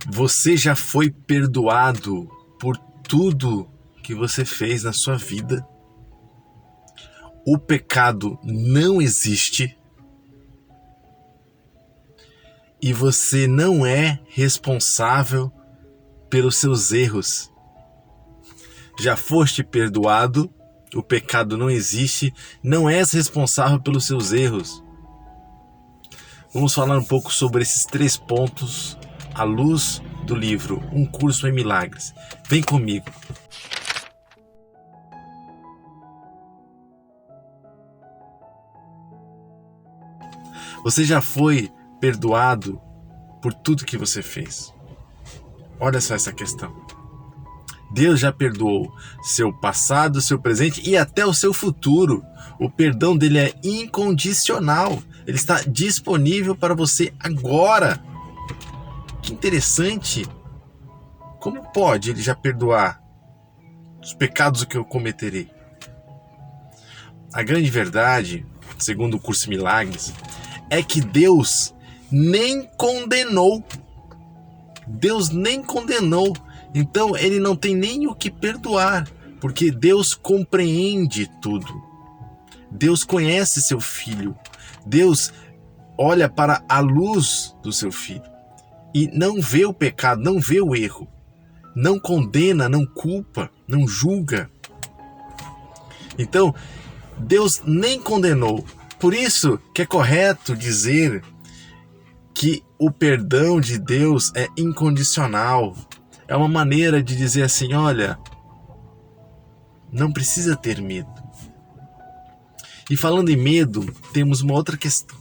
Você já foi perdoado por tudo que você fez na sua vida. O pecado não existe e você não é responsável pelos seus erros. Já foste perdoado, o pecado não existe, não és responsável pelos seus erros. Vamos falar um pouco sobre esses 3 pontos à luz do livro Um Curso em Milagres. Vem comigo. Você já foi perdoado por tudo que você fez. Olha só essa questão. Deus já perdoou seu passado, seu presente e até o seu futuro. O perdão dele é incondicional. Ele está disponível para você agora. Que interessante. Como pode ele já perdoar os pecados que eu cometerei? A grande verdade, segundo o Curso Milagres, é que Deus nem condenou. Deus nem condenou. Então ele não tem nem o que perdoar, porque Deus compreende tudo. Deus conhece seu filho. Deus olha para a luz do seu filho e não vê o pecado, não vê o erro. Não condena, não culpa, não julga. Então, Deus nem condenou. Por isso que é correto dizer que o perdão de Deus é incondicional. É uma maneira de dizer assim, olha, não precisa ter medo. E falando em medo, temos uma outra questão.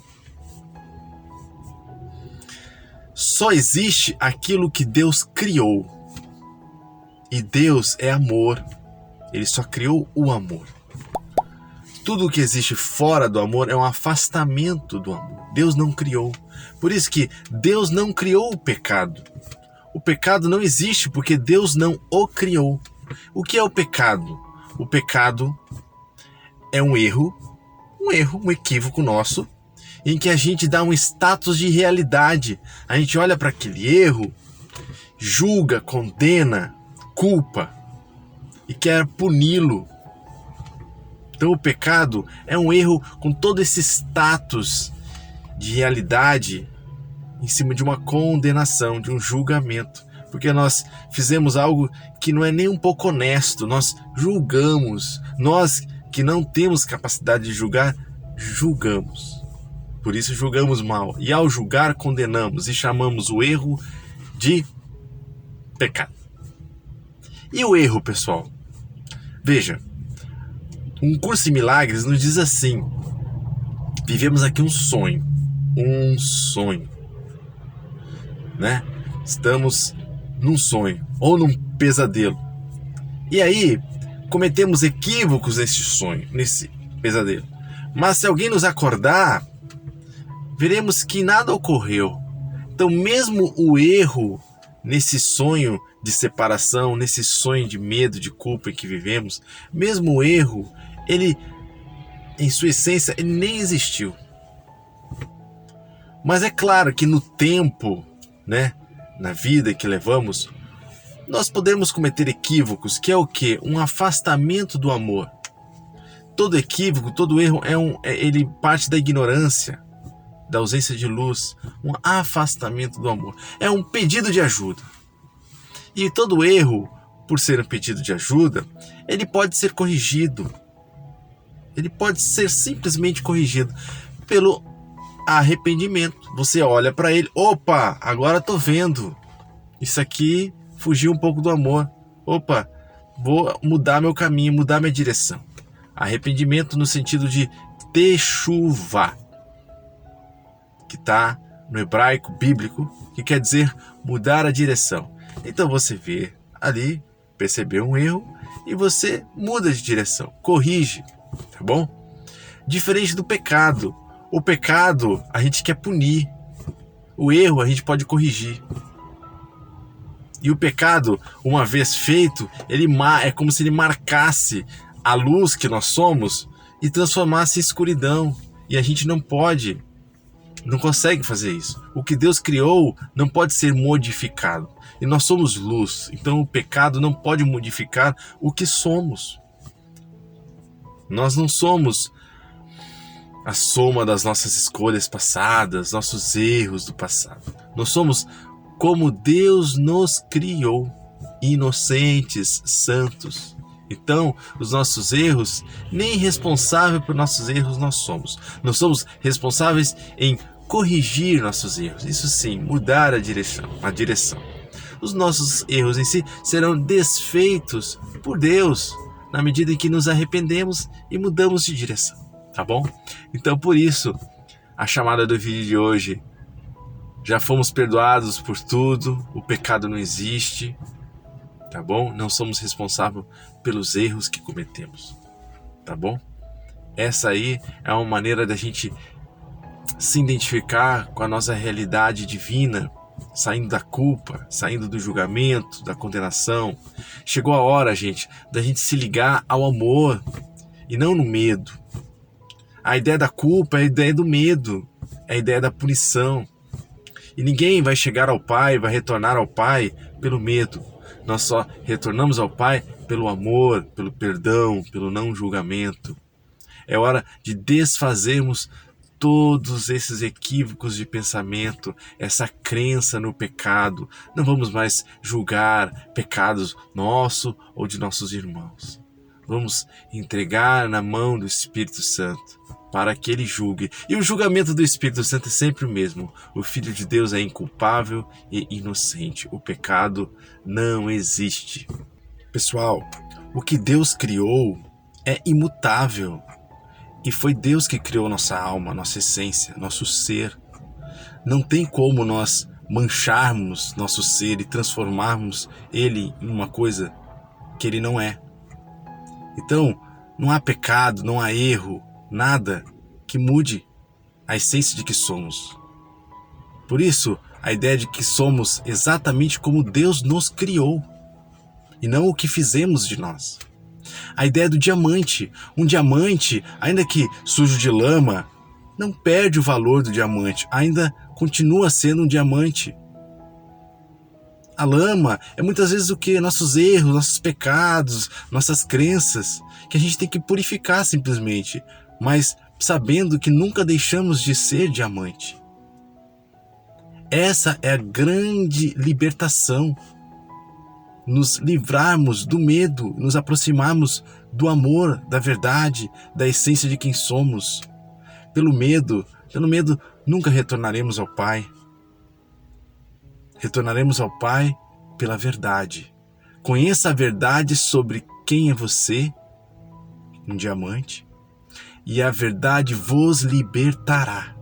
Só existe aquilo que Deus criou. E Deus é amor. Ele só criou o amor. Tudo que existe fora do amor é um afastamento do amor. Deus não criou. Por isso que Deus não criou o pecado. O pecado não existe porque Deus não o criou. O que é o pecado? O pecado é um equívoco nosso, em que a gente dá um status de realidade. A gente olha para aquele erro, julga, condena, culpa e quer puni-lo. Então o pecado é um erro com todo esse status de realidade em cima de uma condenação, de um julgamento. Porque nós fizemos algo que não é nem um pouco honesto, nós julgamos. Nós que não temos capacidade de julgar, julgamos. Por isso julgamos mal. E ao julgar, condenamos e chamamos o erro de pecado. E o erro, pessoal? Veja, Um Curso em Milagres nos diz assim: vivemos aqui um sonho, né? Estamos num sonho ou num pesadelo. E aí, cometemos equívocos nesse sonho, nesse pesadelo. Mas se alguém nos acordar, veremos que nada ocorreu. Então, mesmo o erro nesse sonho de separação, nesse sonho de medo, de culpa em que vivemos, mesmo o erro, ele, em sua essência, ele nem existiu. Mas é claro que no tempo, né, na vida que levamos, nós podemos cometer equívocos, que é o quê? Um afastamento do amor. Todo equívoco, todo erro, ele parte da ignorância, da ausência de luz, um afastamento do amor. É um pedido de ajuda. E todo erro, por ser um pedido de ajuda, ele pode ser corrigido. Ele pode ser simplesmente corrigido pelo arrependimento. Você olha para ele, opa, agora estou vendo. Isso aqui fugiu um pouco do amor. Opa, vou mudar meu caminho, mudar minha direção. Arrependimento no sentido de techuvá, que está no hebraico bíblico, que quer dizer mudar a direção. Então você vê ali, percebeu um erro e você muda de direção, corrige, tá bom? Diferente do pecado. O pecado a gente quer punir, o erro a gente pode corrigir. E o pecado, uma vez feito, é como se ele marcasse a luz que nós somos e transformasse em escuridão. E a gente não pode não consegue fazer isso. O que Deus criou não pode ser modificado. E nós somos luz, então o pecado não pode modificar o que somos. Nós não somos a soma das nossas escolhas passadas, nossos erros do passado. Nós somos como Deus nos criou, inocentes, santos. Então, os nossos erros, nem responsável por nossos erros nós somos. Nós somos responsáveis em corrigir nossos erros. Isso sim, mudar a direção. Os nossos erros em si serão desfeitos por Deus, na medida em que nos arrependemos e mudamos de direção, tá bom? Então, por isso, a chamada do vídeo de hoje: já fomos perdoados por tudo, o pecado não existe, tá bom? Não somos responsáveis pelos erros que cometemos, tá bom? Essa aí é uma maneira da gente se identificar com a nossa realidade divina, saindo da culpa, saindo do julgamento, da condenação. Chegou a hora, gente, da gente se ligar ao amor e não no medo. A ideia da culpa é a ideia do medo, é a ideia da punição. E ninguém vai chegar ao Pai, vai retornar ao Pai pelo medo. Nós só retornamos ao Pai pelo amor, pelo perdão, pelo não julgamento. É hora de desfazermos todos esses equívocos de pensamento, essa crença no pecado. Não vamos mais julgar pecados nossos ou de nossos irmãos. Vamos entregar na mão do Espírito Santo para que ele julgue. E o julgamento do Espírito Santo é sempre o mesmo. O Filho de Deus é inculpável e inocente. O pecado não existe. Pessoal, o que Deus criou é imutável. E foi Deus que criou nossa alma, nossa essência, nosso ser. Não tem como nós mancharmos nosso ser e transformarmos ele em uma coisa que ele não é. Então, não há pecado, não há erro, nada que mude a essência de que somos. Por isso, a ideia de que somos exatamente como Deus nos criou, e não o que fizemos de nós. A ideia do diamante. Um diamante, ainda que sujo de lama, não perde o valor do diamante, ainda continua sendo um diamante. A lama é muitas vezes o que? Nossos erros, nossos pecados, nossas crenças, que a gente tem que purificar simplesmente, mas sabendo que nunca deixamos de ser diamante. Essa é a grande libertação. Nos livrarmos do medo, nos aproximarmos do amor, da verdade, da essência de quem somos. Pelo medo nunca retornaremos ao Pai. Retornaremos ao Pai pela verdade. Conheça a verdade sobre quem é você, um diamante, e a verdade vos libertará.